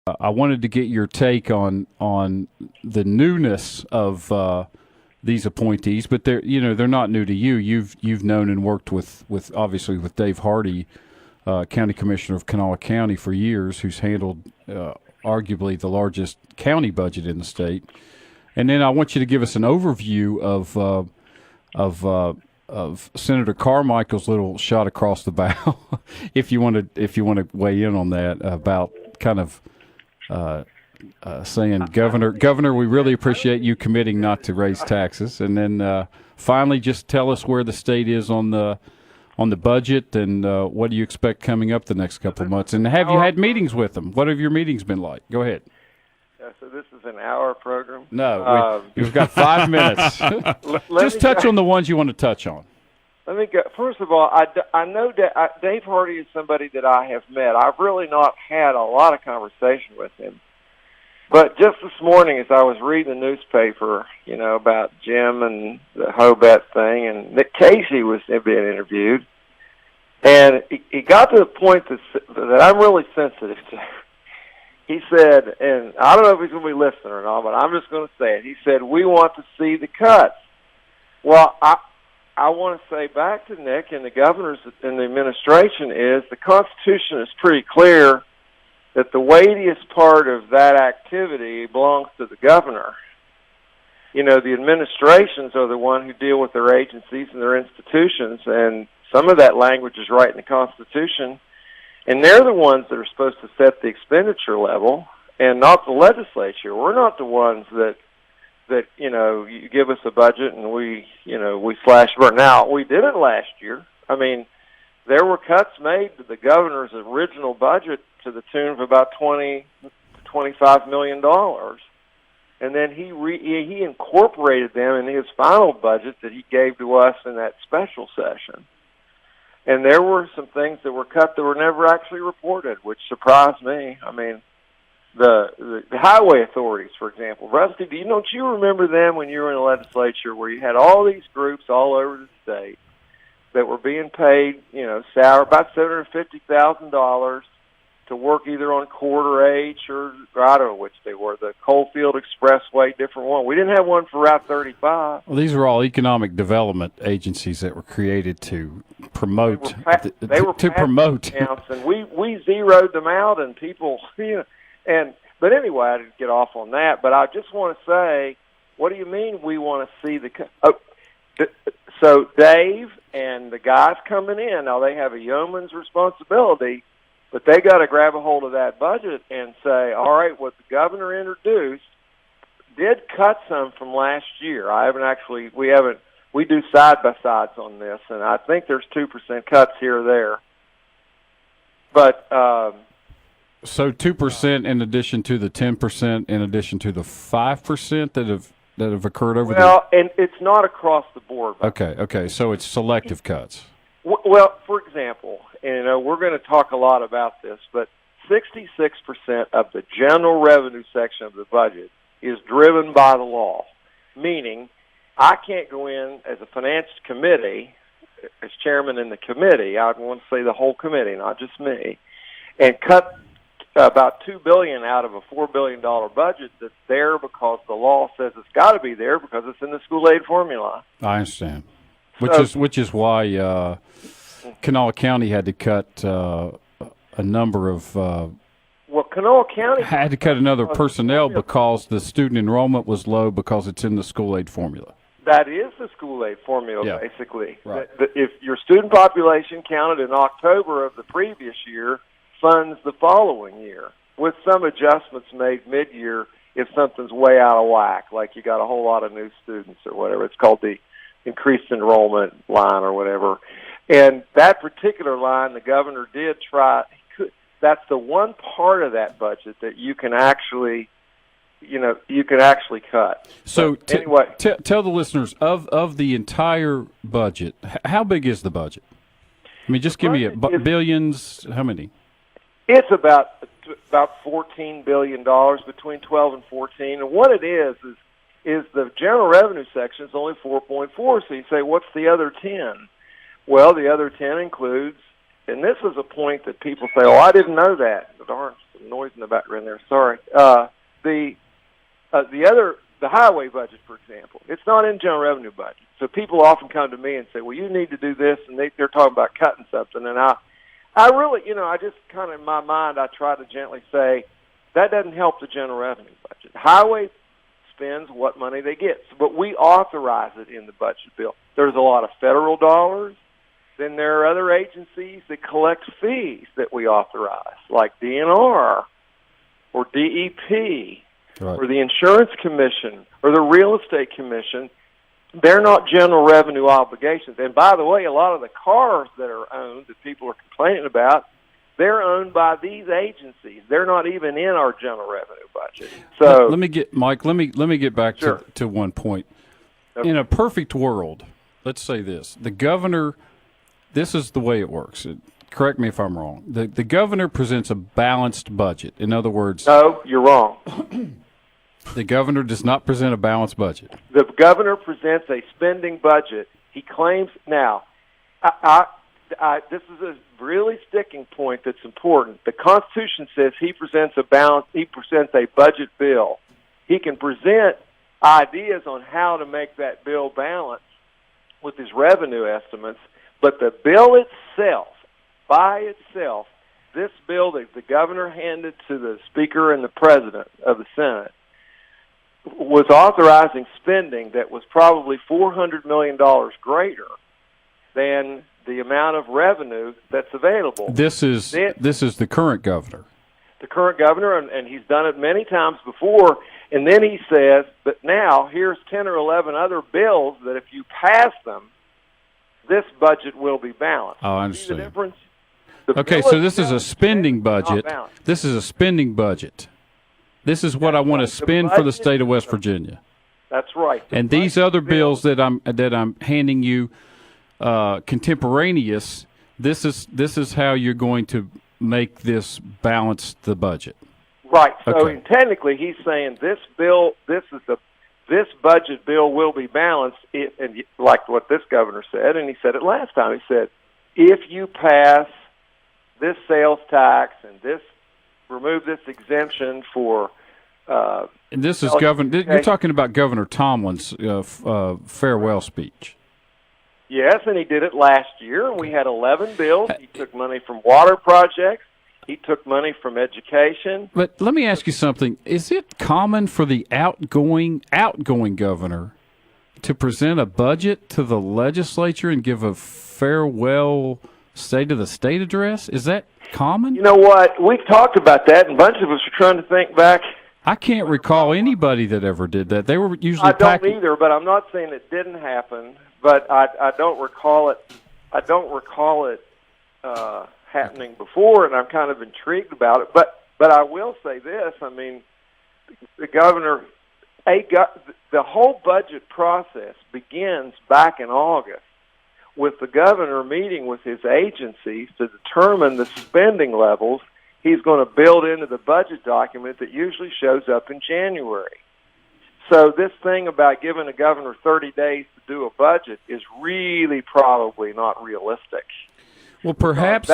I wanted to get your take on the newness of these appointees, but they're not new to you. You've known and worked with obviously with Dave Hardy, County Commissioner of Kanawha County for years, who's handled arguably the largest county budget in the state. And then I want you to give us an overview of Senator Carmichael's little shot across the bow, if you want to weigh in on that, about kind of saying, Governor, we really appreciate you committing not to raise taxes, and then finally just tell us where the state is on the budget and what do you expect coming up the next couple of months, and have you had meetings with them? What have your meetings been like? Go ahead. So this is an hour program? No, we've got 5 minutes. Just touch on the ones you want to touch on. Let me go. First of all, I know that Dave Hardy is somebody that I have met. I've really not had a lot of conversation with him. But just this morning as I was reading the newspaper, about Jim and the Hobet thing, and Nick Casey was being interviewed, and he got to the point that I'm really sensitive to. He said, and I don't know if he's going to be listening or not, but I'm just going to say it. He said, we want to see the cuts. Well, I want to say back to Nick and the governors and the administration is the Constitution is pretty clear that the weightiest part of that activity belongs to the governor. The administrations are the one who deal with their agencies and their institutions, and some of that language is right in the Constitution. And they're the ones that are supposed to set the expenditure level, and not the legislature. We're not the ones that you give us a budget and we slash burn. Now, we did it last year. I mean, there were cuts made to the governor's original budget to the tune of about $20 to $25 million, and then he incorporated them in his final budget that he gave to us in that special session. And there were some things that were cut that were never actually reported, which surprised me. I mean, the highway authorities, for example. Rusty, don't you remember them when you were in the legislature where you had all these groups all over the state that were being paid, salary about $750,000 to work either on Quarter H or I don't know which they were, the Coalfield Expressway, different one. We didn't have one for Route 35. Well, these are all economic development agencies that were created to promote. They were promote. Accounts, and we zeroed them out, and people, but anyway, I didn't get off on that. But I just want to say, what do you mean we want to see so Dave and the guys coming in, now they have a yeoman's responsibility, but they got to grab a hold of that budget and say, all right, what the governor introduced did cut some from last year. We do side-by-sides on this, and I think there's 2% cuts here or there. But so 2% in addition to the 10%, in addition to the 5% that have occurred over and it's not across the board. Okay, so it's selective cuts. Well, for example, we're going to talk a lot about this, but 66% of the general revenue section of the budget is driven by the law, meaning I can't go in as a finance committee, as chairman in the committee, I want to say the whole committee, not just me, and cut about $2 billion out of a $4 billion budget that's there because the law says it's got to be there because it's in the school aid formula. I understand. Which is why Kanawha County had to cut a number of. Kanawha County had to cut another personnel because the student enrollment was low because it's in the school aid formula. That is the school aid formula, basically. Right. If your student population counted in October of the previous year funds the following year, with some adjustments made mid-year if something's way out of whack, like you got a whole lot of new students or whatever. It's called the increased enrollment line or whatever. And that particular line, the governor did try. That's the one part of that budget that you can actually, cut. So anyway, tell the listeners of the entire budget. How big is the budget? I mean, just give me billions. How many? It's about $14 billion, between 12 and 14. And what it is the general revenue section is only 4.4. So you say, what's the other 10? Well, the other 10 includes and this is a point that people say, "Oh, I didn't know that." Darn, some noise in the background there. Sorry. The highway budget, for example, it's not in general revenue budget. So people often come to me and say, "Well, you need to do this," and they're talking about cutting something. And I really, I just kind of in my mind, I try to gently say that doesn't help the general revenue budget. Highway spends what money they get, but we authorize it in the budget bill. There's a lot of federal dollars. Then there are other agencies that collect fees that we authorize, like DNR or DEP. Right. Or the Insurance Commission, or the Real Estate Commission. They're not general revenue obligations. And by the way, a lot of the cars that are owned that people are complaining about, they're owned by these agencies. They're not even in our general revenue budget. So let me get Mike. Let me get back Sure. to one point. Okay. In a perfect world, let's say this: the governor. This is the way it works. Correct me if I'm wrong. The governor presents a balanced budget. In other words, no, you're wrong. the governor does not present a balanced budget. The governor presents a spending budget. He claims now. This is a really sticking point that's important. The Constitution says he presents a balance. He presents a budget bill. He can present ideas on how to make that bill balance with his revenue estimates, but the bill itself, by itself, this bill that the governor handed to the Speaker and the President of the Senate was authorizing spending that was probably $400 million greater than the amount of revenue that's available. This is the current governor. The current governor, and he's done it many times before, and then he says, but now here's 10 or 11 other bills that if you pass them, this budget will be balanced. Oh, I See the understand. difference? Okay, so this is a spending budget. This is a spending budget. This is what I want to spend for the state of West Virginia. That's right. And these other bills that I'm handing you contemporaneous, this is how you're going to make this balance the budget. Right. So Okay. technically, he's saying this budget bill will be balanced, and like what this governor said, and he said it last time. He said, if you pass this sales tax and remove this exemption for. And this is You're talking about Governor Tomlin's farewell speech. Yes, and he did it last year. We had 11 bills. He took money from water projects. He took money from education. But let me ask you something. Is it common for the outgoing governor to present a budget to the legislature and give a farewell State of the State address? Is that common? You know what? We've talked about that, and a bunch of us are trying to think back. I can't recall anybody that ever did that. They were usually I don't either, but I'm not saying it didn't happen. But I don't recall it. I don't recall it happening before, and I'm kind of intrigued about it. But I will say this: I mean, the governor, the whole budget process begins back in August with the governor meeting with his agencies to determine the spending levels he's going to build into the budget document that usually shows up in January. So this thing about giving a governor 30 days to do a budget is really probably not realistic. Well, perhaps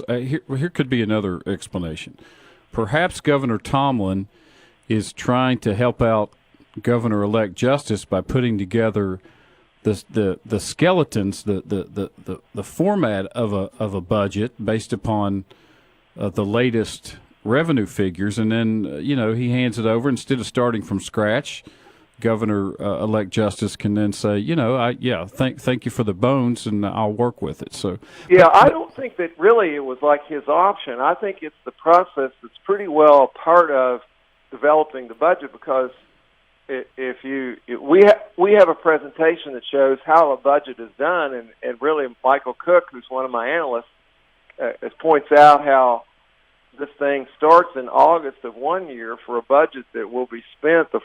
here could be another explanation. Perhaps Governor Tomlin is trying to help out Governor-elect Justice by putting together the skeletons, the format of a budget based upon the latest revenue figures, and then he hands it over. Instead of starting from scratch, Governor-elect Justice can then say, thank you for the bones, and I'll work with it. So I don't think that really it was like his option. I think it's the process that's pretty well a part of developing the budget, because we have a presentation that shows how a budget is done, and really Michael Cook, who's one of my analysts, points out how this thing starts in August of one year for a budget that will be spent the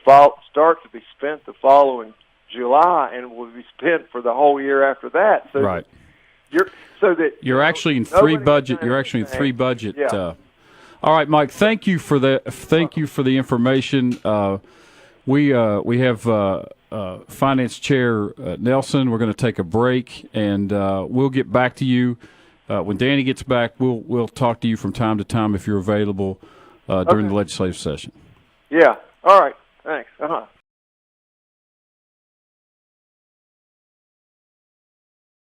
following July, and will be spent for the whole year after that. So right. You're actually in three budget. You're actually in three budget. Yeah. All right, Mike. Thank you for that. Thank you for the information. We have Finance Chair Nelson. We're going to take a break, and we'll get back to you when Danny gets back, we'll talk to you from time to time if you're available during the legislative session. Yeah. All right. Thanks.